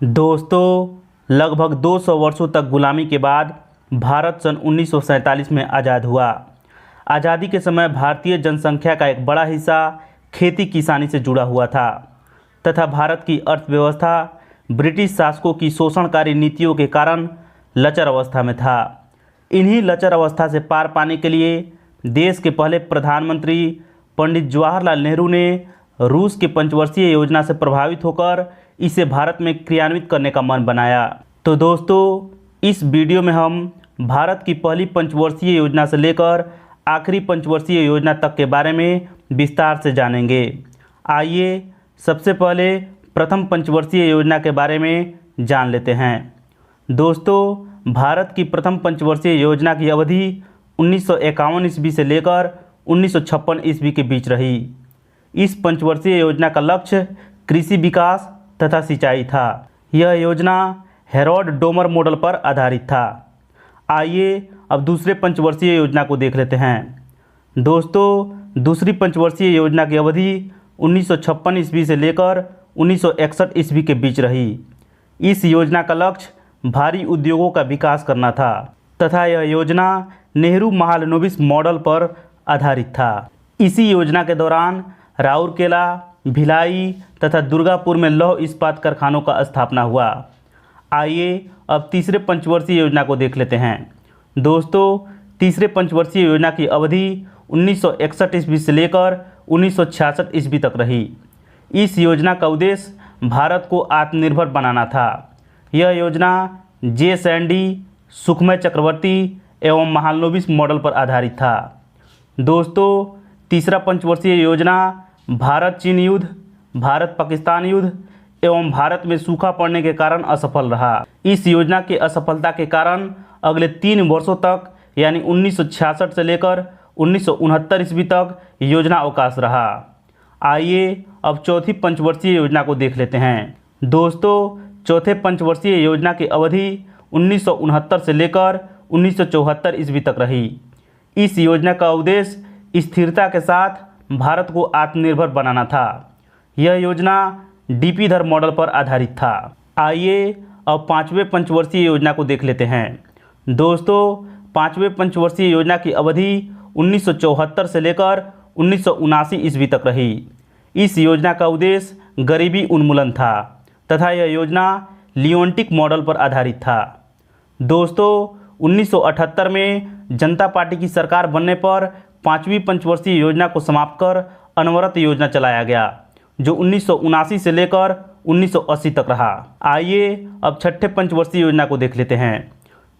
दोस्तों, लगभग 200 वर्षों तक गुलामी के बाद भारत सन 1947 में आज़ाद हुआ। आज़ादी के समय भारतीय जनसंख्या का एक बड़ा हिस्सा खेती किसानी से जुड़ा हुआ था तथा भारत की अर्थव्यवस्था ब्रिटिश शासकों की शोषणकारी नीतियों के कारण लचर अवस्था में था। इन्हीं लचर अवस्था से पार पाने के लिए देश के पहले प्रधानमंत्री पंडित जवाहरलाल नेहरू ने रूस के पंचवर्षीय योजना से प्रभावित होकर इसे भारत में क्रियान्वित करने का मन बनाया। तो दोस्तों, इस वीडियो में हम भारत की पहली पंचवर्षीय योजना से लेकर आखिरी पंचवर्षीय योजना तक के बारे में विस्तार से जानेंगे। आइए सबसे पहले प्रथम पंचवर्षीय योजना के बारे में जान लेते हैं। दोस्तों, भारत की प्रथम पंचवर्षीय योजना की अवधि 1951 ईस्वी से लेकर 1956 ईस्वी के बीच रही। इस पंचवर्षीय योजना का लक्ष्य कृषि विकास तथा सिंचाई था। यह योजना हेरोल्ड डोमर मॉडल पर आधारित था। आइए अब दूसरे पंचवर्षीय योजना को देख लेते हैं। दोस्तों, दूसरी पंचवर्षीय योजना की अवधि 1956 ईस्वी से लेकर 1961 ईस्वी के बीच रही। इस योजना का लक्ष्य भारी उद्योगों का विकास करना था तथा यह योजना नेहरू महालनोबिस मॉडल पर आधारित था। इसी योजना के दौरान राउरकेला, भिलाई तथा दुर्गापुर में लौह इस्पात कारखानों का स्थापना हुआ। आइए अब तीसरे पंचवर्षीय योजना को देख लेते हैं। दोस्तों, तीसरे पंचवर्षीय योजना की अवधि 1961 ईस्वी से लेकर 1966 ईस्वी तक रही। इस योजना का उद्देश्य भारत को आत्मनिर्भर बनाना था। यह योजना जे.एस.एन.डी., सुखमय चक्रवर्ती एवं महालनोबिस मॉडल पर आधारित था। दोस्तों, तीसरा पंचवर्षीय योजना भारत चीन युद्ध, भारत पाकिस्तान युद्ध एवं भारत में सूखा पड़ने के कारण असफल रहा। इस योजना की असफलता के कारण अगले 3 वर्षों तक यानी 1966 से लेकर 1969 ईस्वी तक योजना अवकाश रहा। आइए अब चौथी पंचवर्षीय योजना को देख लेते हैं। दोस्तों, चौथे पंचवर्षीय योजना की अवधि 1969 से लेकर 1974 ईस्वी तक रही। इस योजना का उद्देश्य स्थिरता के साथ भारत को आत्मनिर्भर बनाना था। यह योजना डीपी धर मॉडल पर आधारित था। आइए अब पांचवें पंचवर्षीय योजना को देख लेते हैं। दोस्तों, पांचवें पंचवर्षीय योजना की अवधि 1974 से लेकर 1979 ईस्वी तक रही। इस योजना का उद्देश्य गरीबी उन्मूलन था तथा यह योजना लियोन्टिक मॉडल पर आधारित था। दोस्तों, 1978 में जनता पार्टी की सरकार बनने पर पांचवी पंचवर्षीय योजना को समाप्त कर अनवरत योजना चलाया गया, जो 1979 से लेकर 1980 तक रहा। आइए अब छठे पंचवर्षीय योजना को देख लेते हैं।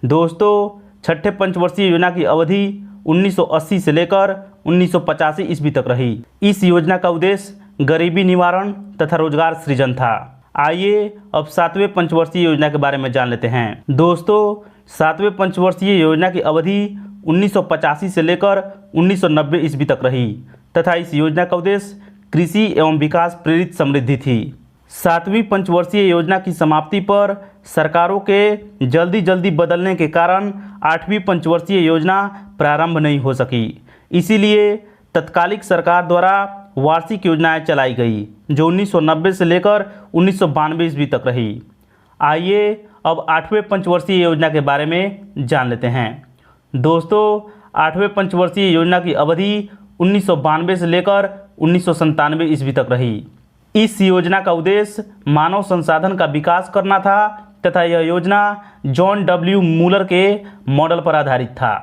दोस्तों, छठे पंचवर्षीय योजना की अवधि 1980 से लेकर 1985 ईस्वी तक रही। इस योजना का उद्देश्य गरीबी निवारण तथा रोजगार सृजन था। आइए अब सातवें पंचवर्षीय योजना के बारे में जान लेते हैं। दोस्तों, सातवें पंचवर्षीय योजना की अवधि 1985 से लेकर 1990 ईस्वी तक रही तथा इस योजना का उद्देश्य कृषि एवं विकास प्रेरित समृद्धि थी। सातवीं पंचवर्षीय योजना की समाप्ति पर सरकारों के जल्दी बदलने के कारण आठवीं पंचवर्षीय योजना प्रारंभ नहीं हो सकी। इसीलिए तत्कालिक सरकार द्वारा वार्षिक योजनाएं चलाई गई, जो 1990 से लेकर 1992 ईस्वी तक रही। आइए अब आठवें पंचवर्षीय योजना के बारे में जान लेते हैं। दोस्तों, आठवें पंचवर्षीय योजना की अवधि 1992 से लेकर 1997 ईस्वी तक रही। इस योजना का उद्देश्य मानव संसाधन का विकास करना था तथा यह योजना जॉन डब्ल्यू मूलर के मॉडल पर आधारित था।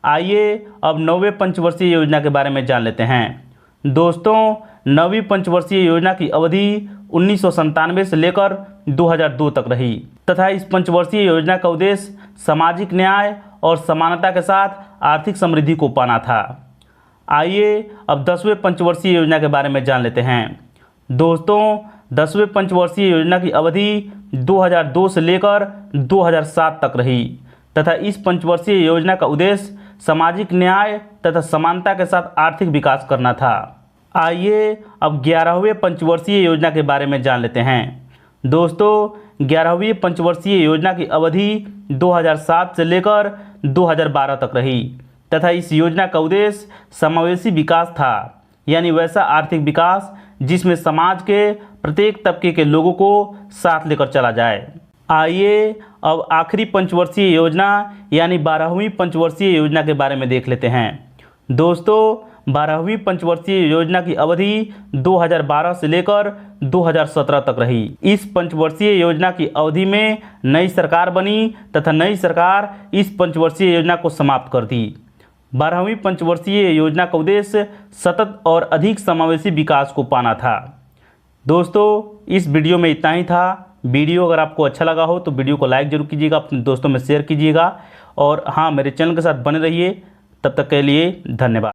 आइए अब नौवें पंचवर्षीय योजना के बारे में जान लेते हैं। दोस्तों, नौवीं पंचवर्षीय योजना की अवधि 1997 से लेकर 2002 तक रही तथा इस पंचवर्षीय योजना का उद्देश्य सामाजिक न्याय और समानता के साथ आर्थिक समृद्धि को पाना था। आइए अब 10वें पंचवर्षीय योजना के बारे में जान लेते हैं। दोस्तों, 10वें पंचवर्षीय योजना की अवधि 2002 से लेकर 2007 तक रही तथा इस पंचवर्षीय योजना का उद्देश्य सामाजिक न्याय तथा समानता के साथ आर्थिक विकास करना था। आइए अब 11वें पंचवर्षीय योजना के बारे में जान लेते हैं। दोस्तों, 11वीं पंचवर्षीय योजना की अवधि 2007 से लेकर 2012 तक रही तथा इस योजना का उद्देश्य समावेशी विकास था, यानी वैसा आर्थिक विकास जिसमें समाज के प्रत्येक तबके के लोगों को साथ लेकर चला जाए। आइए अब आखिरी पंचवर्षीय योजना यानी 12वीं पंचवर्षीय योजना के बारे में देख लेते हैं। दोस्तों, 12वीं पंचवर्षीय योजना की अवधि 2012 से लेकर 2017 तक रही। इस पंचवर्षीय योजना की अवधि में नई सरकार बनी तथा नई सरकार इस पंचवर्षीय योजना को समाप्त कर दी। 12वीं पंचवर्षीय योजना का उद्देश्य सतत और अधिक समावेशी विकास को पाना था। दोस्तों, इस वीडियो में इतना ही था। वीडियो अगर आपको अच्छा लगा हो तो वीडियो को लाइक जरूर कीजिएगा, अपने दोस्तों में शेयर कीजिएगा और हाँ, मेरे चैनल के साथ बने रहिए। तब तक के लिए धन्यवाद।